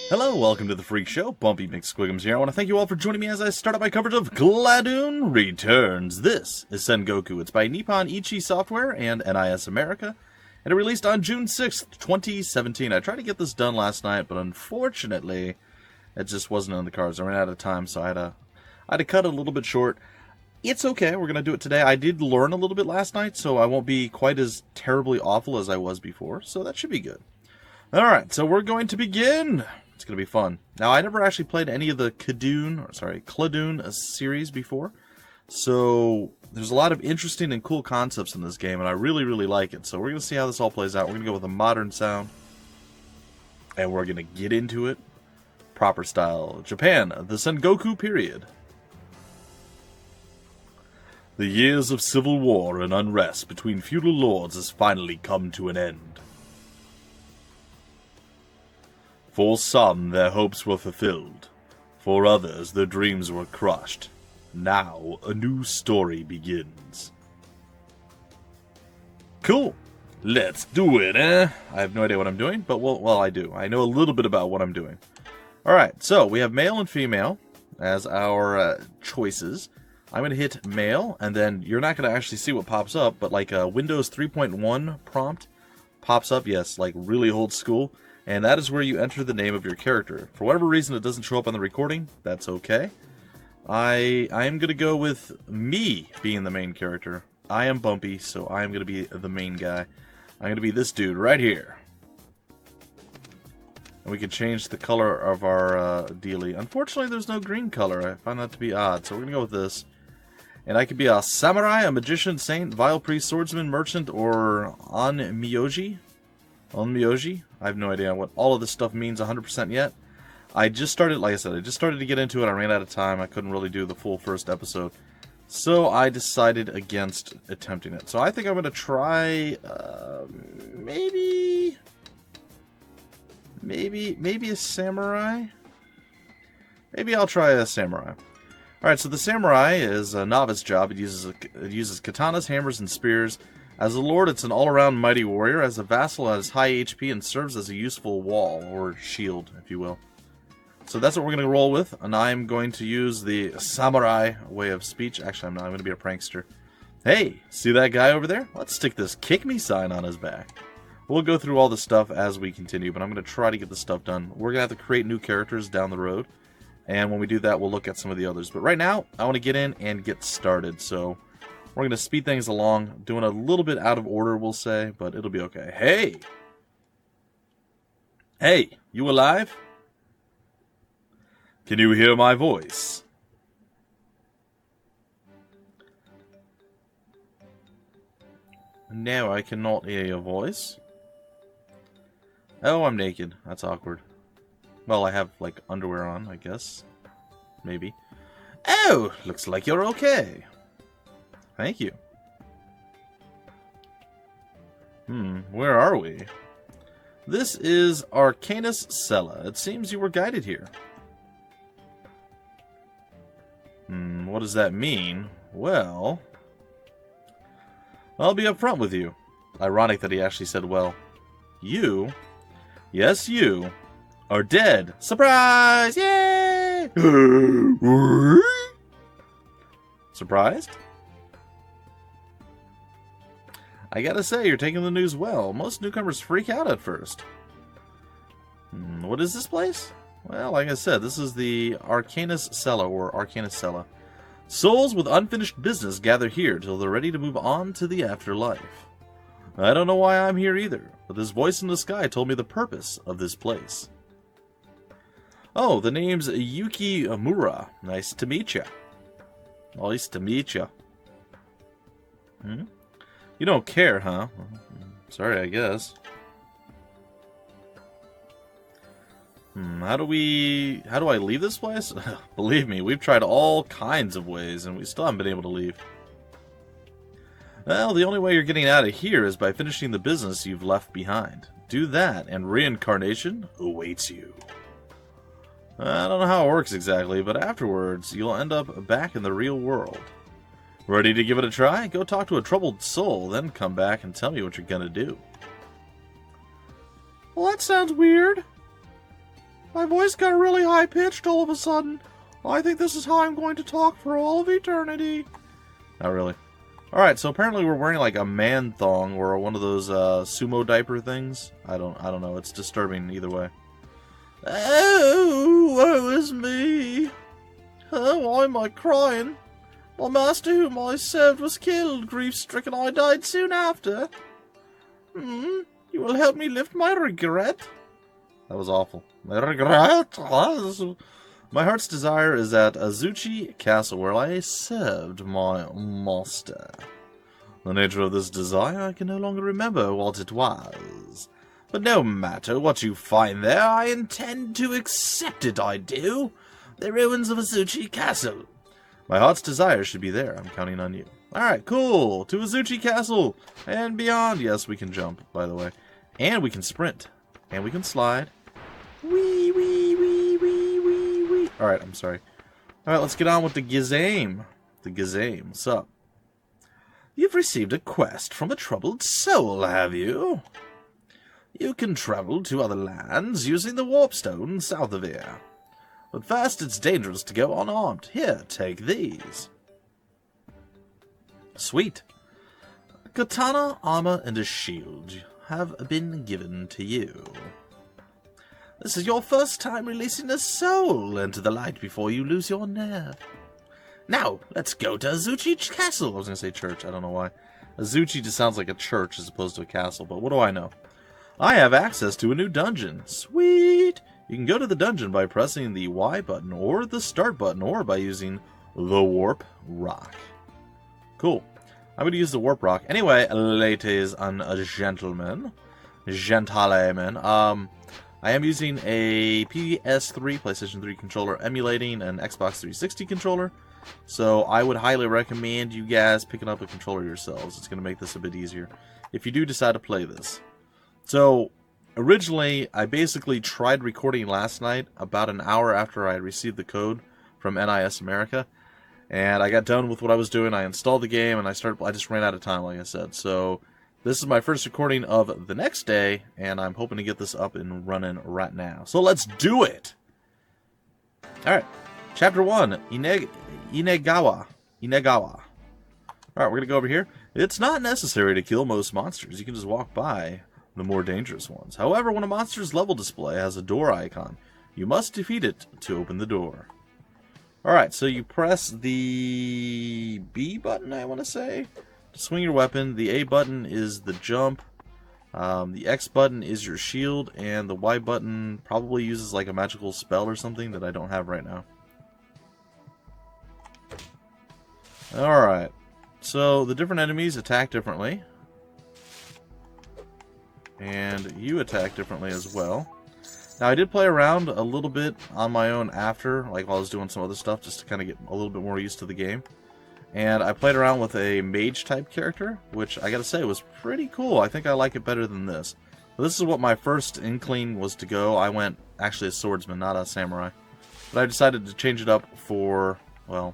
Hello, welcome to the Freak Show. Bumpy McSquigums here. I want to thank you all for joining me as I start up my coverage of Cladun Returns. This is Sengoku. It's by Nippon Ichi Software and NIS America, and it released on June 6th, 2017. I tried to get this done last night, but unfortunately, it just wasn't in the cards. I ran out of time, so I had to cut it a little bit short. It's okay, we're going to do it today. I did learn a little bit last night, so I won't be quite as terribly awful as I was before, so that should be good. Alright, so we're going to begin. It's going to be fun. Now, I never actually played any of the Cladun series before, so there's a lot of interesting and cool concepts in this game, and I really, really like it. So we're going to see how this all plays out. We're going to go with a modern sound, and we're going to get into it. Proper style. Japan, the Sengoku period. The years of civil war and unrest between feudal lords has finally come to an end. For some, their hopes were fulfilled. For others, their dreams were crushed. Now, a new story begins. Cool. Let's do it, eh? I have no idea what I'm doing, but well, I do. I know a little bit about what I'm doing. Alright, so we have male and female as our choices. I'm going to hit male, and then you're not going to actually see what pops up, but like a Windows 3.1 prompt pops up, yes, like really old school. And that is where you enter the name of your character. For whatever reason it doesn't show up on the recording, that's okay. I am going to go with me being the main character. I am Bumpy, so I am going to be the main guy. I'm going to be this dude right here. And we can change the color of our dealie. Unfortunately, there's no green color. I find that to be odd, so we're going to go with this. And I could be a samurai, a magician, saint, vile priest, swordsman, merchant, or onmyoji. Onmyoji? I have no idea what all of this stuff means 100% yet. I just started, like I said, I just started to get into it. I ran out of time. I couldn't really do the full first episode. So I decided against attempting it. So I think I'm going to try, maybe a samurai? Maybe I'll try a samurai. Alright, so the samurai is a novice job. It uses katanas, hammers, and spears. As a lord, it's an all-around mighty warrior. As a vassal, it has high HP and serves as a useful wall, or shield, if you will. So that's what we're going to roll with, and I'm going to use the samurai way of speech. Actually, I'm not. I'm going to be a prankster. Hey, see that guy over there? Let's stick this kick me sign on his back. We'll go through all the stuff as we continue, but I'm going to try to get this stuff done. We're going to have to create new characters down the road, and when we do that, we'll look at some of the others. But right now, I want to get in and get started, so we're going to speed things along, doing a little bit out of order, we'll say, but it'll be okay. Hey! Hey, you alive? Can you hear my voice? No, I cannot hear your voice. Oh, I'm naked. That's awkward. Well, I have, like, underwear on, I guess. Maybe. Oh, looks like you're okay. Thank you. Where are we? This is Arcanus Cella. It seems you were guided here. What does that mean? Well, I'll be upfront with you. Ironic that he actually said, well, you, yes, you, are dead. Surprise! Yay! Surprised? I gotta say, you're taking the news well. Most newcomers freak out at first. What is this place? Well, like I said, this is the Arcanus Cella, or Arcanus Cella. Souls with unfinished business gather here till they're ready to move on to the afterlife. I don't know why I'm here either, but this voice in the sky told me the purpose of this place. Oh, the name's Yuki Amura. Nice to meet ya. Nice to meet ya. You don't care, huh? Sorry, I guess. How do I leave this place? Believe me, we've tried all kinds of ways, and we still haven't been able to leave. Well, the only way you're getting out of here is by finishing the business you've left behind. Do that, and reincarnation awaits you. I don't know how it works exactly, but afterwards, you'll end up back in the real world. Ready to give it a try? Go talk to a troubled soul, then come back and tell me what you're gonna do. Well, that sounds weird. My voice got really high-pitched all of a sudden. I think this is how I'm going to talk for all of eternity. Not really. Alright, so apparently we're wearing like a man thong or one of those sumo diaper things. I don't know. It's disturbing either way. Oh, woe is me. Oh, why am I crying? My master whom I served was killed. Grief-stricken, I died soon after. You will help me lift my regret? That was awful. My regret? My heart's desire is at Azuchi Castle, where I served my master. The nature of this desire, I can no longer remember what it was. But no matter what you find there, I intend to accept it, I do. The ruins of Azuchi Castle. My heart's desire should be there. I'm counting on you. Alright, cool. To Azuchi Castle and beyond. Yes, we can jump, by the way. And we can sprint. And we can slide. Wee, wee, wee, wee, wee, wee. Alright, I'm sorry. Alright, let's get on with the Gizame. The Gizame. What's up? You've received a quest from a troubled soul, have you? You can travel to other lands using the warpstone south of here. But first, it's dangerous to go unarmed. Here, take these. Sweet. A katana, armor, and a shield have been given to you. This is your first time releasing a soul into the light before you lose your nerve. Now, let's go to Azuchi Castle. I was going to say church, I don't know why. Azuchi just sounds like a church as opposed to a castle, but what do I know? I have access to a new dungeon. Sweet! You can go to the dungeon by pressing the Y button or the start button or by using the warp rock. Cool. I'm going to use the warp rock. Anyway, ladies and gentlemen, I am using a PS3, PlayStation 3 controller emulating an Xbox 360 controller. So I would highly recommend you guys picking up a controller yourselves. It's going to make this a bit easier if you do decide to play this. So originally, I basically tried recording last night about an hour after I received the code from NIS America. And I got done with what I was doing. I installed the game and I just ran out of time, like I said. So this is my first recording of the next day, and I'm hoping to get this up and running right now. So let's do it! Alright, Chapter 1, Ninagawa. Alright, we're going to go over here. It's not necessary to kill most monsters. You can just walk by the more dangerous ones. However, when a monster's level display has a door icon, you must defeat it to open the door. Alright, so you press the B button, I want to say, to swing your weapon. The A button is the jump. The X button is your shield. And the Y button probably uses like a magical spell or something that I don't have right now. Alright, so the different enemies attack differently. And you attack differently as well. Now, I did play around a little bit on my own after, like while I was doing some other stuff, just to kind of get a little bit more used to the game. And I played around with a mage-type character, which I gotta say was pretty cool. I think I like it better than this. But this is what my first inkling was to go. I went, actually, a swordsman, not a samurai. But I decided to change it up for, well,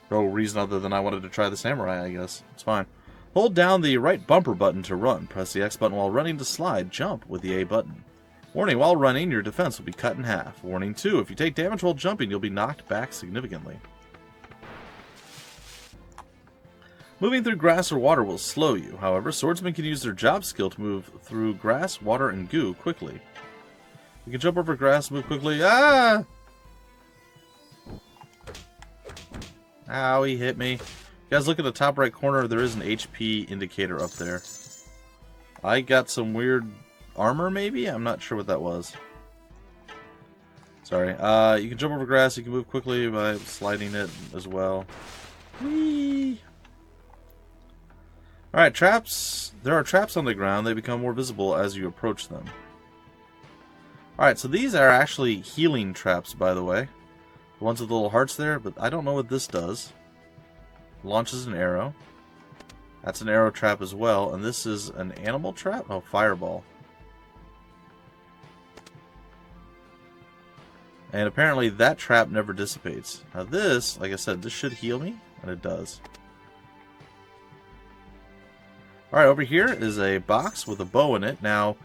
no reason other than I wanted to try the samurai, I guess. It's fine. Hold down the right bumper button to run. Press the X button while running to slide. Jump with the A button. Warning, while running, your defense will be cut in half. Warning 2, if you take damage while jumping, you'll be knocked back significantly. Moving through grass or water will slow you. However, swordsmen can use their job skill to move through grass, water, and goo quickly. You can jump over grass, move quickly. Ah! Ow, he hit me. You guys, look at the top right corner. There is an HP indicator up there. I got some weird armor, maybe? I'm not sure what that was. Sorry. You can jump over grass. You can move quickly by sliding it as well. Whee! Alright, traps. There are traps on the ground. They become more visible as you approach them. Alright, so these are actually healing traps, by the way. The ones with the little hearts there, but I don't know what this does. Launches an arrow. That's an arrow trap as well. And this is an animal trap? Oh, fireball. And apparently that trap never dissipates. Now this, like I said, this should heal me, and it does. Alright, over here is a box with a bow in it. Now,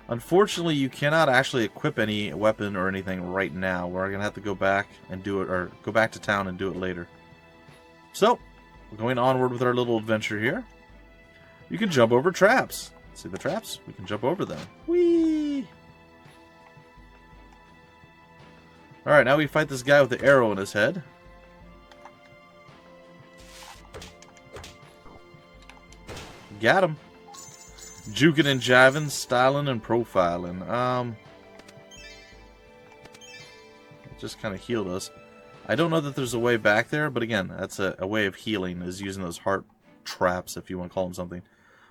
Unfortunately, you cannot actually equip any weapon or anything right now. We're going to have to go back and do it, or go back to town and do it later. So, we're going onward with our little adventure here. You can jump over traps. See the traps? We can jump over them. Whee! Alright, now we fight this guy with the arrow in his head. Got him. Juking and jiving, styling and profiling. Just kind of healed us. I don't know that there's a way back there, but again, that's a way of healing, is using those heart traps, if you want to call them something.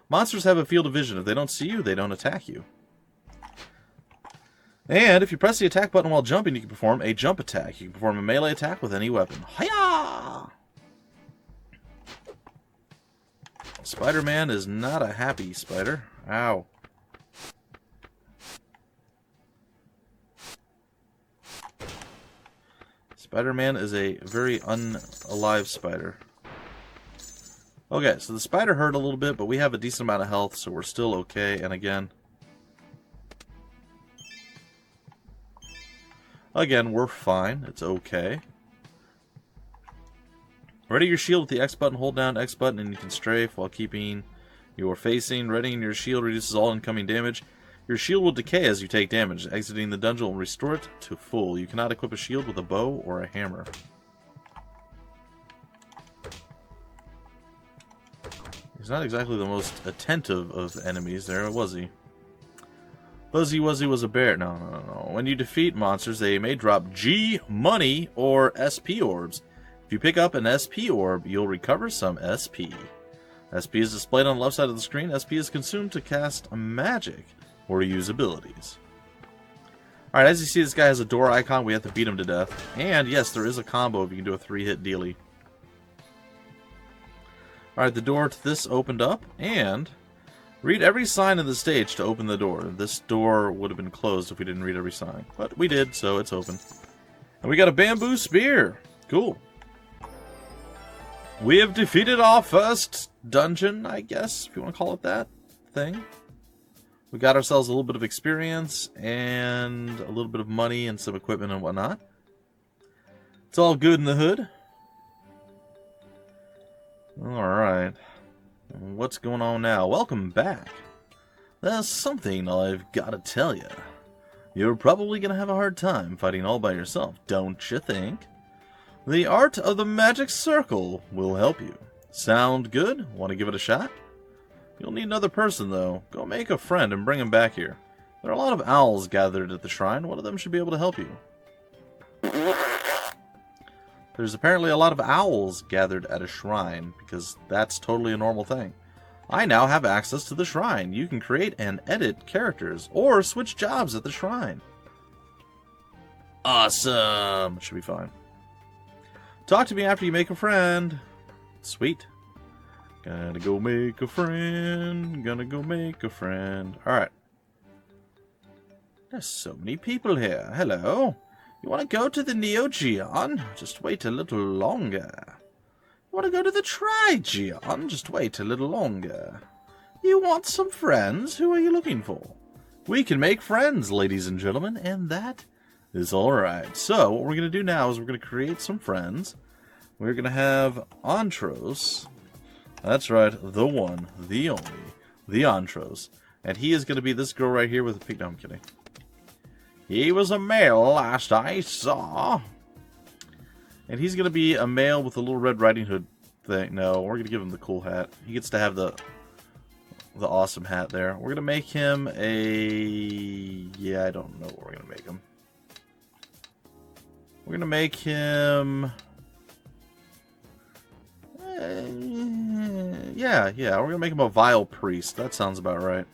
Monsters have a field of vision. If they don't see you, they don't attack you. And if you press the attack button while jumping, you can perform a jump attack. You can perform a melee attack with any weapon. Hiya! Spider-Man is not a happy spider. Ow. Spider-Man is a very unalive spider. Okay, so the spider hurt a little bit, but we have a decent amount of health, so we're still okay. And again, we're fine. It's okay. Ready your shield with the X button. Hold down X button and you can strafe while keeping your facing. Readying your shield reduces all incoming damage. Your shield will decay as you take damage. Exiting the dungeon will restore it to full. You cannot equip a shield with a bow or a hammer. He's not exactly the most attentive of enemies there, was he? Fuzzy Wuzzy was a bear. No. When you defeat monsters, they may drop G money or SP orbs. If you pick up an SP orb, you'll recover some SP. SP is displayed on the left side of the screen. SP is consumed to cast a magic or use abilities. Alright, as you see, this guy has a door icon. We have to beat him to death. And yes, there is a combo if you can do a 3-hit dealie. Alright, the door to this opened up. And read every sign in the stage to open the door. This door would have been closed if we didn't read every sign. But we did, so it's open. And we got a bamboo spear. Cool. We have defeated our first dungeon, I guess, if you want to call it that thing. We got ourselves a little bit of experience and a little bit of money and some equipment and whatnot. It's all good in the hood. Alright. What's going on now? Welcome back. There's something I've got to tell you. You're probably going to have a hard time fighting all by yourself, don't you think? The art of the magic circle will help you. Sound good? Want to give it a shot? You'll need another person, though. Go make a friend and bring him back here. There are a lot of owls gathered at the shrine. One of them should be able to help you. There's apparently a lot of owls gathered at a shrine, because that's totally a normal thing. I now have access to the shrine. You can create and edit characters, or switch jobs at the shrine. Awesome! Should be fine. Talk to me after you make a friend. Sweet. Gonna go make a friend. Gonna go make a friend. Alright. There's so many people here. Hello. You want to go to the Neo Geon? Just wait a little longer. You want to go to the Tri-Geon? Just wait a little longer. You want some friends? Who are you looking for? We can make friends, ladies and gentlemen, and that is alright. So, what we're going to do now is we're going to create some friends. We're going to have Antros. That's right, the one, the only, the Antros. And he is going to be this girl right here with a pink... No, I'm kidding. He was a male last I saw. And he's going to be a male with a little Red Riding Hood thing. No, we're going to give him the cool hat. He gets to have the awesome hat there. We're going to make him a... Yeah, I don't know what we're going to make him. We're going to make him... Yeah, we're going to make him a Vile Priest. That sounds about right.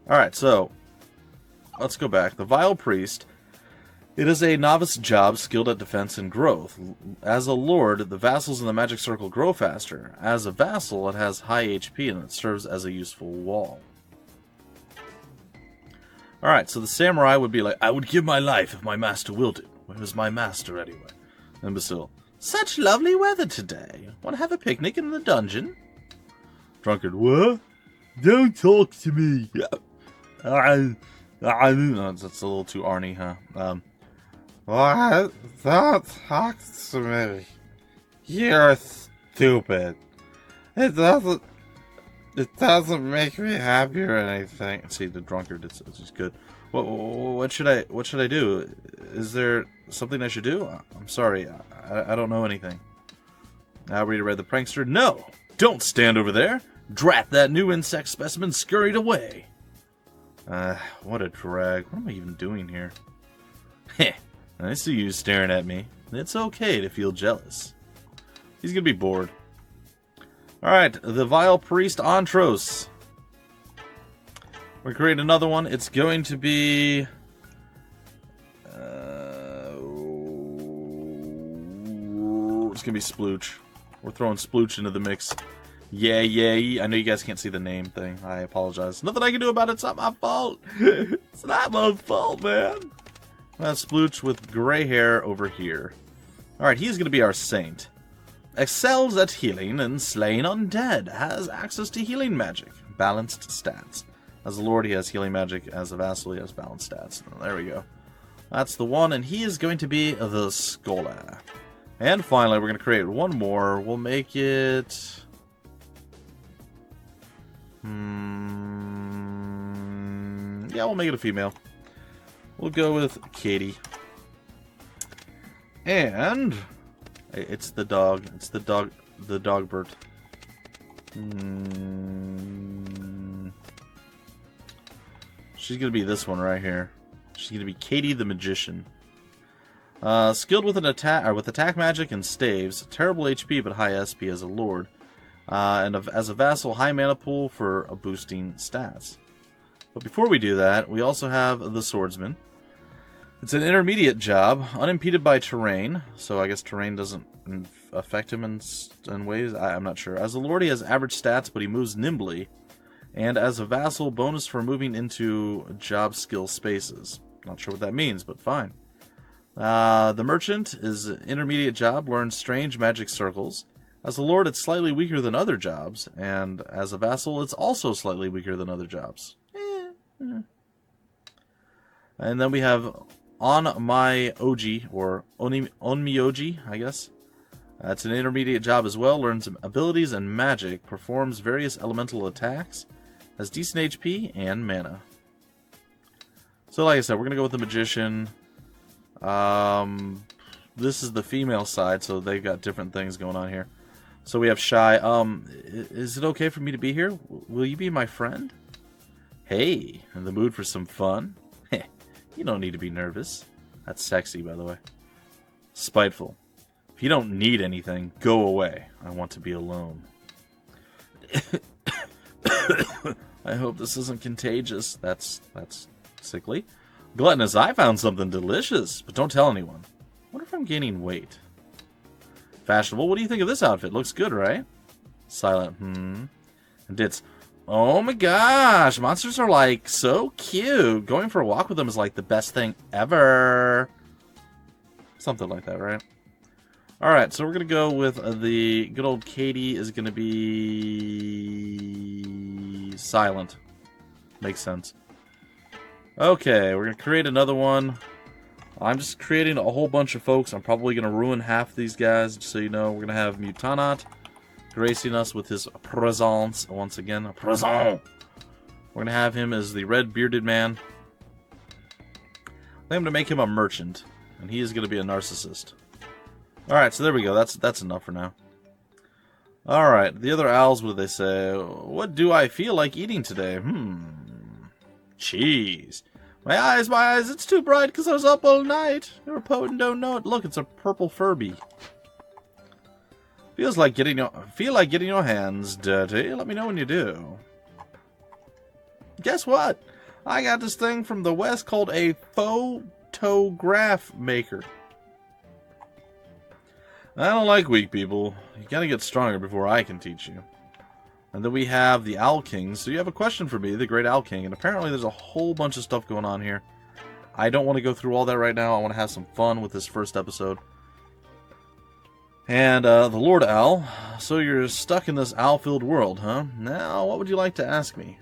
Alright, so... Let's go back. The Vile Priest. It is a novice job skilled at defense and growth. As a lord, the vassals in the magic circle grow faster. As a vassal, it has high HP and it serves as a useful wall. Alright, so the samurai would be like, I would give my life if my master willed it. Where is my master anyway? Imbecile. Such lovely weather today. Want to have a picnic in the dungeon? Drunkard. What? Don't talk to me. That's a little too Arnie, huh? What? Don't talk to me. You're stupid. It doesn't make me happy or anything. See, the drunkard, it's just good. What should I do? Is there something I should do? I'm sorry, I don't know anything. Now read the prankster. No! Don't stand over there! Drat that new insect specimen scurried away! What a drag. What am I even doing here? Heh, I see you staring at me. It's okay to feel jealous. He's gonna be bored. Alright, the Vile Priest Antros. We're gonna create another one. It's going to be... it's gonna be Splooch. We're throwing Splooch into the mix. Yeah. I know you guys can't see the name thing. I apologize. Nothing I can do about it. It's not my fault. It's not my fault, man. That's Splooch with gray hair over here. Alright, he's going to be our saint. Excels at healing and slaying undead. Has access to healing magic. Balanced stats. As a lord, he has healing magic. As a vassal, he has balanced stats. There we go. That's the one, and he is going to be the scholar. And finally, we're going to create one more. We'll make it... yeah, we'll make it a female. We'll go with Katie. And... it's the dog. It's the dog bird. She's going to be this one right here. She's going to be Katie the Magician. Skilled with attack magic and staves. Terrible HP but high SP as a lord. And as a vassal, high mana pool for boosting stats. But before we do that, we also have the swordsman. It's an intermediate job, unimpeded by terrain. So I guess terrain doesn't affect him in ways. I'm not sure. As a lord, he has average stats, but he moves nimbly. And as a vassal, bonus for moving into job skill spaces. Not sure what that means, but fine. The merchant is an intermediate job, learns strange magic circles. As a lord, it's slightly weaker than other jobs, and as a vassal, it's also slightly weaker than other jobs. And then we have On My Oji, or Onmyoji, I guess. It's an intermediate job as well, learns abilities and magic, performs various elemental attacks, has decent HP and mana. So like I said, we're going to go with the magician. This is the female side, so they've got different things going on here. So we have Shy. Is it okay for me to be here? Will you be my friend? Hey, in the mood for some fun? You don't need to be nervous. That's sexy, by the way. Spiteful. If you don't need anything, go away. I want to be alone. I hope this isn't contagious. That's sickly. Gluttonous, I found something delicious, but don't tell anyone. Wonder if I'm gaining weight. Fashionable, what do you think of this outfit? Looks good, right? Silent, And Ditz, oh my gosh, monsters are like so cute. Going for a walk with them is like the best thing ever. Something like that, right? Alright, so we're going to go with the good old Katie is going to be silent. Makes sense. Okay, we're going to create another one. I'm just creating a whole bunch of folks. I'm probably going to ruin half of these guys, just so you know. We're going to have Mutanat gracing us with his presence. Once again, a present. We're going to have him as the red bearded man. I'm going to make him a merchant, and he is going to be a narcissist. Alright, so there we go. That's enough for now. Alright, the other owls, what do they say? What do I feel like eating today? Cheese. My eyes, it's too bright because I was up all night. You're a poet and don't know it. Look, it's a purple Furby. Feel like getting your hands dirty. Let me know when you do. Guess what? I got this thing from the West called a photograph maker. I don't like weak people. You gotta get stronger before I can teach you. And then we have the Owl King. So you have a question for me, the Great Owl King. And apparently there's a whole bunch of stuff going on here. I don't want to go through all that right now. I want to have some fun with this first episode. And the Lord Owl. So you're stuck in this owl-filled world, huh? Now, what would you like to ask me?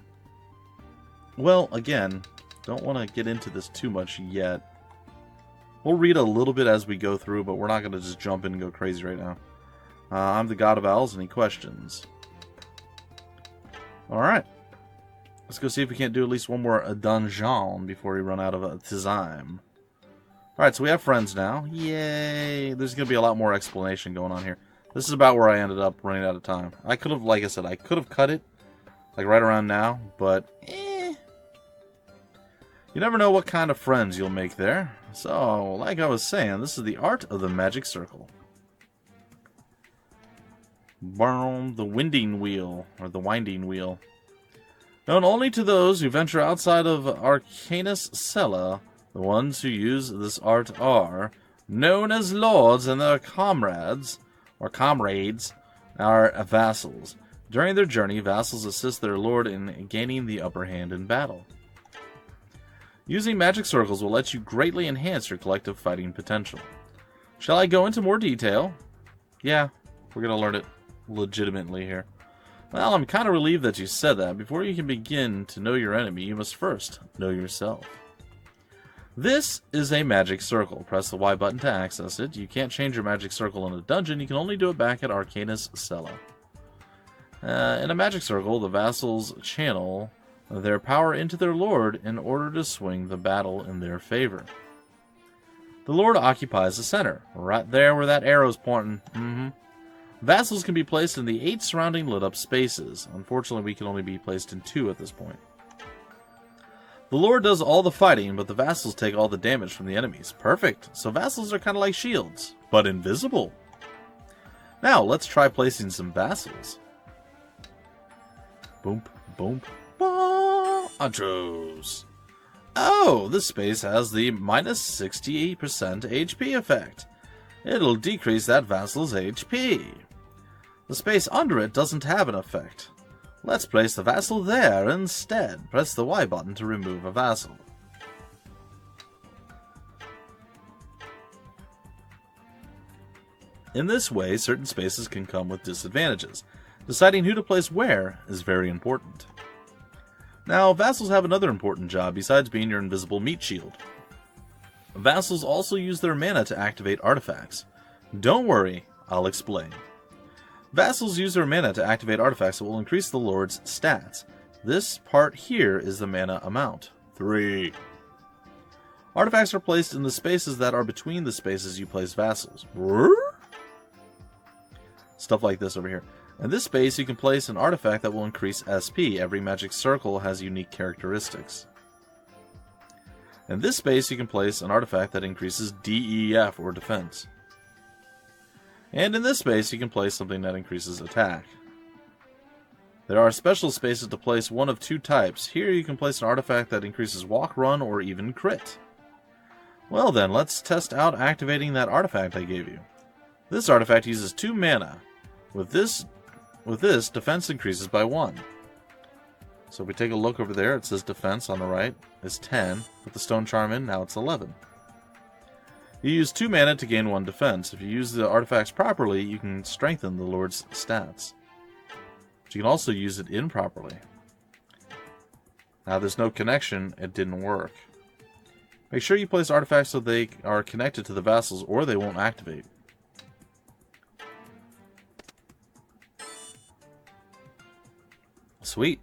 Well, again, don't want to get into this too much yet. We'll read a little bit as we go through, but we're not going to just jump in and go crazy right now. I'm the God of Owls. Any questions? Alright. Let's go see if we can't do at least one more dungeon before we run out of time. Alright, so we have friends now. Yay! There's going to be a lot more explanation going on here. This is about where I ended up running out of time. I could have, like I said, I could have cut it, like right around now, but you never know what kind of friends you'll make there. So, like I was saying, this is the art of the magic circle. The winding wheel, or the winding wheel. Known only to those who venture outside of Arcanus Cella, the ones who use this art are known as lords, and their comrades, are vassals. During their journey, vassals assist their lord in gaining the upper hand in battle. Using magic circles will let you greatly enhance your collective fighting potential. Shall I go into more detail? Yeah, we're going to learn it legitimately here. Well, I'm kind of relieved that you said that. Before you can begin to know your enemy, you must first know yourself. This is a magic circle. Press the Y button to access it. You can't change your magic circle in a dungeon. You can only do it back at Arcanus Cella. In a magic circle, the vassals channel their power into their lord in order to swing the battle in their favor. The lord occupies the center, right there where that arrow's pointing. Vassals can be placed in the 8 surrounding lit-up spaces. Unfortunately, we can only be placed in 2 at this point. The lord does all the fighting, but the vassals take all the damage from the enemies. Perfect. So vassals are kind of like shields, but invisible. Now, let's try placing some vassals. Boom, boom, boom. Intros. Oh, this space has the minus 68% HP effect. It'll decrease that vassal's HP. The space under it doesn't have an effect. Let's place the vassal there instead. Press the Y button to remove a vassal. In this way, certain spaces can come with disadvantages. Deciding who to place where is very important. Now, vassals have another important job besides being your invisible meat shield. Vassals also use their mana to activate artifacts. Don't worry, I'll explain. Vassals use their mana to activate artifacts that will increase the lord's stats. This part here is the mana amount. 3. Artifacts are placed in the spaces that are between the spaces you place vassals. Stuff like this over here. In this space, you can place an artifact that will increase SP. Every magic circle has unique characteristics. In this space, you can place an artifact that increases DEF, or defense. And in this space, you can place something that increases attack. There are special spaces to place one of 2 types. Here you can place an artifact that increases walk, run, or even crit. Well then, let's test out activating that artifact I gave you. This artifact uses 2 mana. With this, defense increases by 1. So if we take a look over there, it says defense on the right is 10. Put the stone charm in, now it's 11. You use 2 mana to gain 1 defense. If you use the artifacts properly, you can strengthen the lord's stats. But you can also use it improperly. Now there's no connection, it didn't work. Make sure you place artifacts so they are connected to the vassals or they won't activate. Sweet.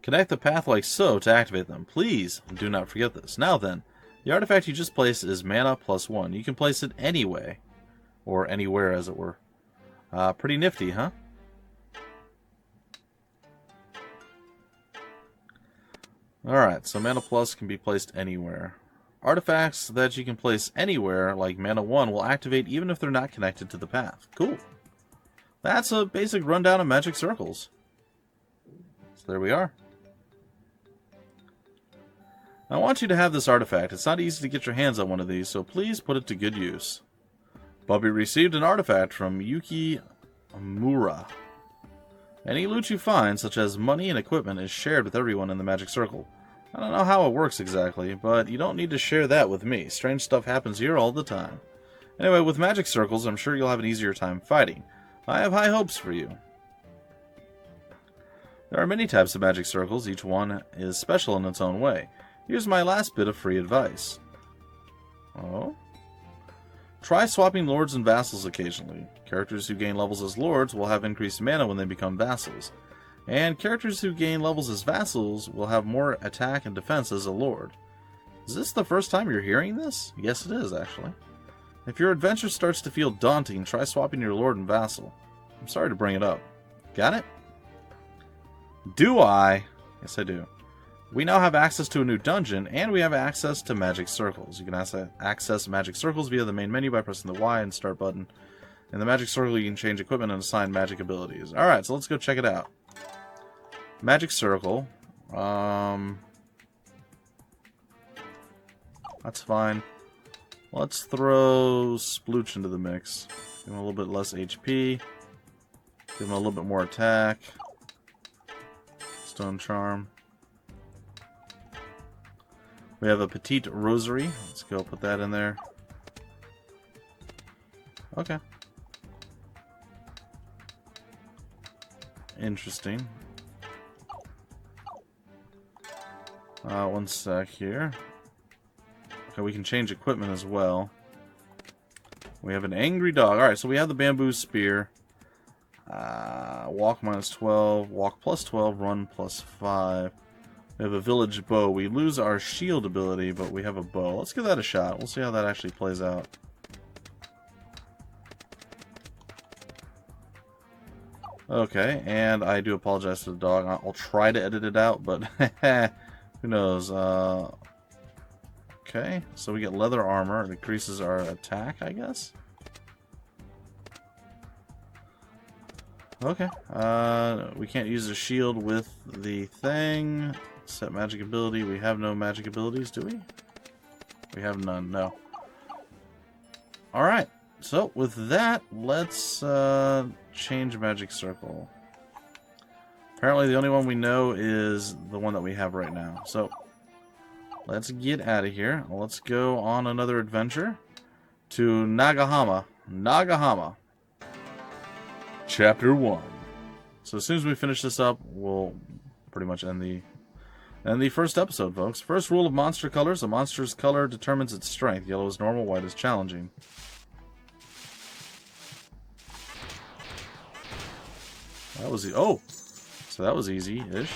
Connect the path like so to activate them. Please do not forget this. Now then, the artifact you just placed is mana plus 1. You can place it anyway, or anywhere as it were. Pretty nifty, huh? Alright, so mana plus can be placed anywhere. Artifacts that you can place anywhere, like mana 1, will activate even if they're not connected to the path. Cool. That's a basic rundown of magic circles. So there we are. I want you to have this artifact. It's not easy to get your hands on one of these, so please put it to good use. Bubby received an artifact from Yuki Mura. Any loot you find, such as money and equipment, is shared with everyone in the magic circle. I don't know how it works exactly, but you don't need to share that with me. Strange stuff happens here all the time. Anyway, with magic circles, I'm sure you'll have an easier time fighting. I have high hopes for you. There are many types of magic circles, each one is special in its own way. Here's my last bit of free advice. Oh? Try swapping lords and vassals occasionally. Characters who gain levels as lords will have increased mana when they become vassals. And characters who gain levels as vassals will have more attack and defense as a lord. Is this the first time you're hearing this? Yes, it is, actually. If your adventure starts to feel daunting, try swapping your lord and vassal. I'm sorry to bring it up. Got it? Do I? Yes, I do. We now have access to a new dungeon, and we have access to magic circles. You can access magic circles via the main menu by pressing the Y and start button. In the magic circle, you can change equipment and assign magic abilities. Alright, so let's go check it out. Magic circle. That's fine. Let's throw Splooch into the mix. Give him a little bit less HP. Give him a little bit more attack. Stone Charm. We have a Petite Rosary. Let's go put that in there. Okay. Interesting. One sec here. Okay, we can change equipment as well. We have an Angry Dog. Alright, so we have the Bamboo Spear. Walk minus 12, walk plus 12, run plus 5. We have a Village Bow. We lose our shield ability, but we have a bow. Let's give that a shot. We'll see how that actually plays out. Okay, and I do apologize to the dog. I'll try to edit it out, but who knows. Okay, so we get leather armor. It increases our attack, I guess. Okay. We can't use the shield with the thing. Set magic ability. We have no magic abilities, do we? We have none, no. Alright. So, with that, let's change magic circle. Apparently the only one we know is the one that we have right now. So, let's get out of here. Let's go on another adventure to Ninagawa. Chapter 1. So as soon as we finish this up, we'll pretty much end the first episode, folks. First rule of monster colors. A monster's color determines its strength. Yellow is normal, white is challenging. That was so that was easy-ish.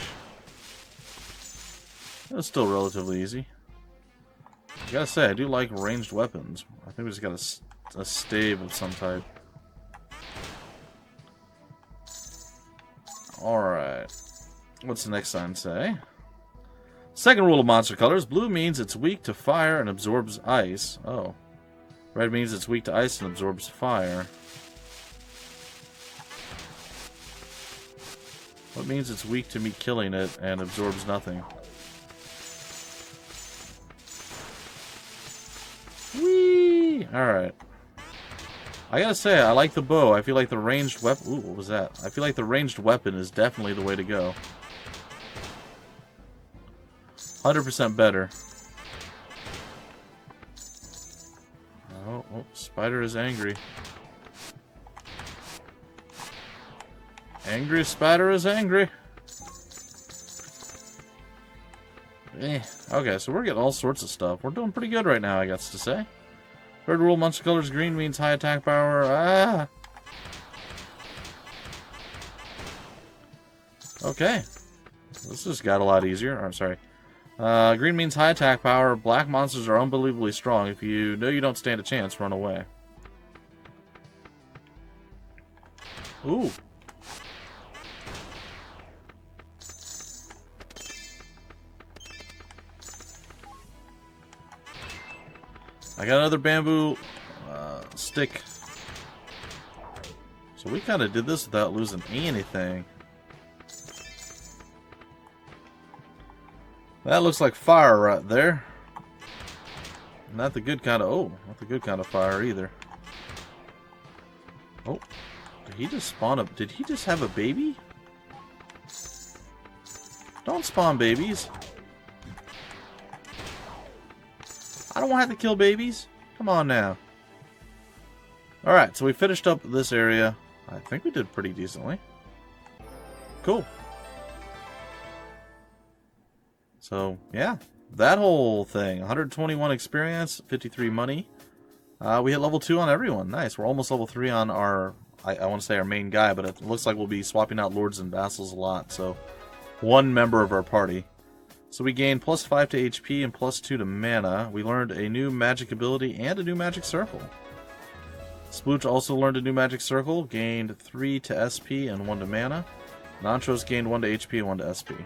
That was still relatively easy. I gotta say, I do like ranged weapons. I think we just got a stave of some type. Alright. What's the next sign say? Second rule of monster colors. Blue means it's weak to fire and absorbs ice. Oh. Red means it's weak to ice and absorbs fire. What means it's weak to me killing it and absorbs nothing? Whee! Alright. I gotta say, I like the bow. I feel like the ranged weapon... Ooh, what was that? I feel like the ranged weapon is definitely the way to go. 100% better. Oh, spider is angry. Angry spider is angry. Okay, so we're getting all sorts of stuff. We're doing pretty good right now, I guess to say. Third rule, monster colors. Green means high attack power. Okay. This just got a lot easier. I'm sorry. Green means high attack power. Black monsters are unbelievably strong. If you know you don't stand a chance, run away. Ooh. I got another bamboo stick. So we kind of did this without losing anything. That looks like fire right there. Not the good kind of... Oh, not the good kind of fire either. Oh, did he just spawn up? Did he just have a baby? Don't spawn babies. I don't want to have to kill babies. Come on now. Alright, so we finished up this area. I think we did pretty decently. Cool. So, yeah, that whole thing. 121 experience, 53 money. We hit level 2 on everyone. Nice. We're almost level 3 on our, I want to say our main guy, but it looks like we'll be swapping out lords and vassals a lot. So, one member of our party. So we gained plus 5 to HP and plus 2 to mana. We learned a new magic ability and a new magic circle. Splooch also learned a new magic circle, gained 3 to SP and 1 to mana. Nantros gained 1 to HP and 1 to SP.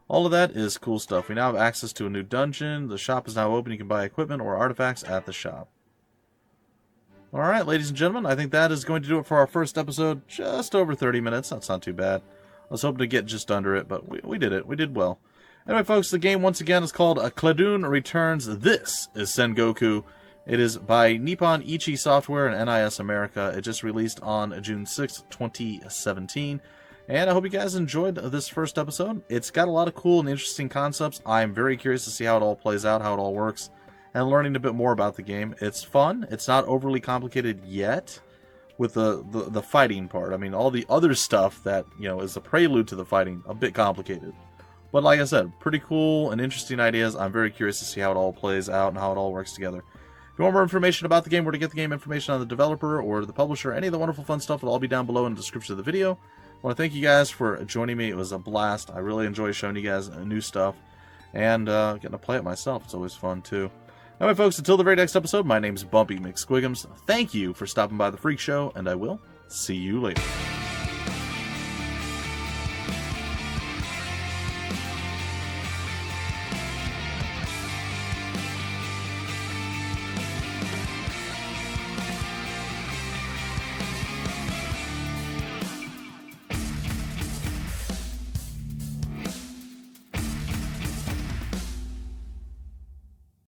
All of that is cool stuff. We now have access to a new dungeon. The shop is now open. You can buy equipment or artifacts at the shop. Alright, ladies and gentlemen, I think that is going to do it for our first episode. Just over 30 minutes. That's not too bad. I was hoping to get just under it, but we did it. We did well. Anyway, folks, the game once again is called Cladun Returns. This is Sengoku. It is by Nippon Ichi Software and NIS America. It just released on June 6th, 2017. And I hope you guys enjoyed this first episode. It's got a lot of cool and interesting concepts. I'm very curious to see how it all plays out, how it all works, and learning a bit more about the game. It's fun. It's not overly complicated yet with the fighting part. I mean, all the other stuff that, you know, is a prelude to the fighting, a bit complicated. But like I said, pretty cool and interesting ideas. I'm very curious to see how it all plays out and how it all works together. If you want more information about the game, where to get the game, information on the developer or the publisher, any of the wonderful fun stuff will all be down below in the description of the video. I want to thank you guys for joining me. It was a blast. I really enjoy showing you guys new stuff and getting to play it myself. It's always fun too. Anyway, folks, until the very next episode, my name's Bumpy McSquigums. Thank you for stopping by the Freak Show, and I will see you later.